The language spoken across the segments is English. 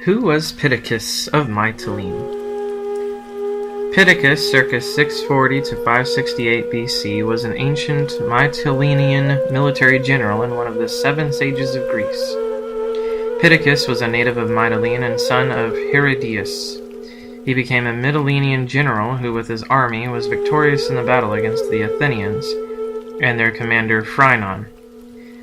Who was Pittacus of Mytilene? Pittacus, circa 640 to 568 BC, was an ancient Mytilenean military general and one of the 7 sages of Greece. Pittacus was a native of Mytilene and son of Herodias. He became a Mytilenean general who, with his army, was victorious in the battle against the Athenians and their commander Phrynon.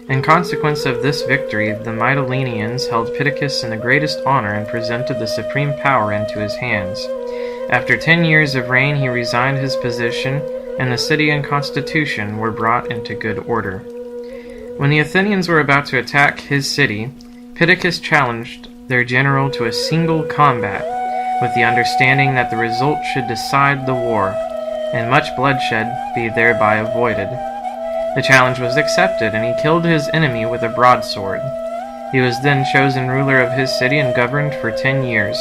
In consequence of this victory, the Mytileneans held Pittacus in the greatest honor and presented the supreme power into his hands. After 10 years of reign, he resigned his position, and the city and constitution were brought into good order. When the Athenians were about to attack his city, Pittacus challenged their general to a single combat, with the understanding that the result should decide the war, and much bloodshed be thereby avoided. The challenge was accepted, and he killed his enemy with a broadsword. He was then chosen ruler of his city and governed for 10 years,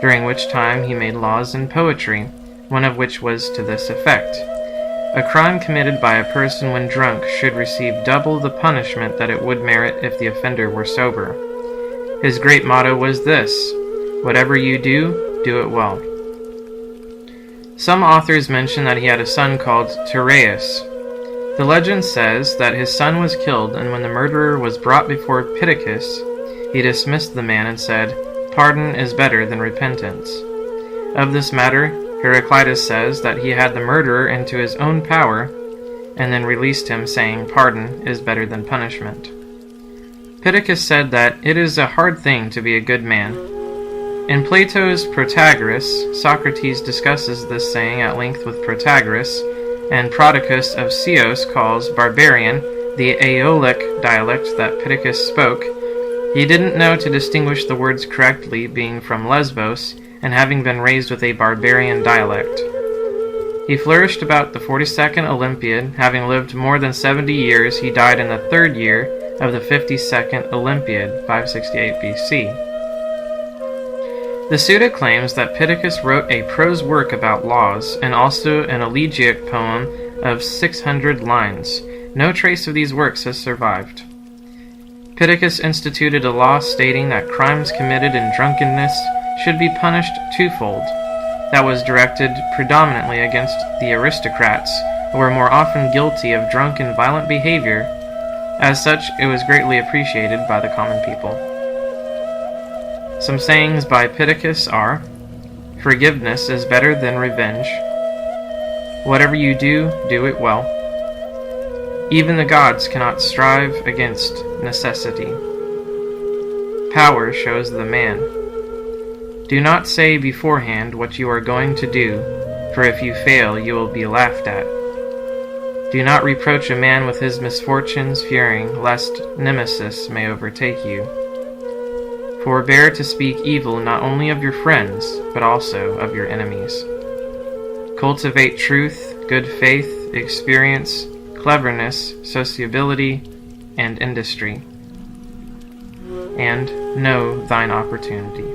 during which time he made laws in poetry, one of which was to this effect: a crime committed by a person when drunk should receive double the punishment that it would merit if the offender were sober. His great motto was this: whatever you do, do it well. Some authors mention that he had a son called Tereus. The legend says that his son was killed, and when the murderer was brought before Pittacus, he dismissed the man and said, "Pardon is better than repentance." Of this matter, Heraclitus says that he had the murderer into his own power, and then released him, saying, "Pardon is better than punishment." Pittacus said that it is a hard thing to be a good man. In Plato's Protagoras, Socrates discusses this saying at length with Protagoras, and Prodicus of Ceos calls barbarian the Aeolic dialect that Pittacus spoke. He didn't know to distinguish the words correctly, being from Lesbos, and having been raised with a barbarian dialect. He flourished about the 42nd Olympiad. Having lived more than 70 years, he died in the 3rd year of the 52nd Olympiad, 568 BC. The Suda claims that Pittacus wrote a prose work about laws, and also an elegiac poem of 600 lines. No trace of these works has survived. Pittacus instituted a law stating that crimes committed in drunkenness should be punished twofold. That was directed predominantly against the aristocrats, who were more often guilty of drunk and violent behavior. As such, it was greatly appreciated by the common people. Some sayings by Pittacus are: forgiveness is better than revenge. Whatever you do, do it well. Even the gods cannot strive against necessity. Power shows the man. Do not say beforehand what you are going to do, for if you fail, you will be laughed at. Do not reproach a man with his misfortunes, fearing lest nemesis may overtake you. Forbear to speak evil not only of your friends, but also of your enemies. Cultivate truth, good faith, experience, cleverness, sociability, and industry. And know thine opportunity.